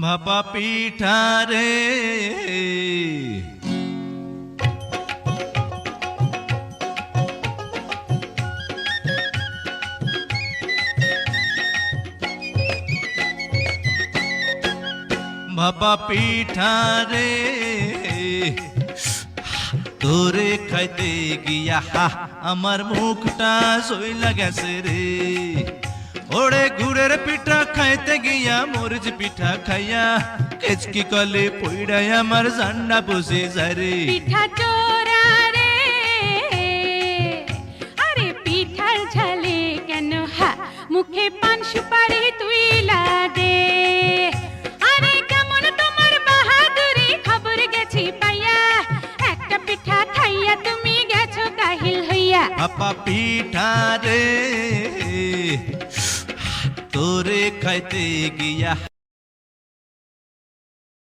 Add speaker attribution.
Speaker 1: ভাপা পিঠা রে ভাপা পিঠা রে তোরে খাইতে গিয়া আমার মুখটা সইলা গেছে রে ওরে গুড়ের পিঠা খাইতে গিয়া মরিচ পিঠা খাইয়া কেচকি কলে পইড়াই আমার জান্ডা বসে যায় রে
Speaker 2: পিঠা চোরা রে আরে পিঠার ঝালে কেন মুখে পান সুপারি তুই দে আরে কেমন তোমার বাহাদুরি খবর গেছি পাইয়া একটা পিঠা খাইয়া তুমি গেছো কাহিল হইয়া
Speaker 1: ভাপা পিঠা রে তোরে খাইতে গিয়া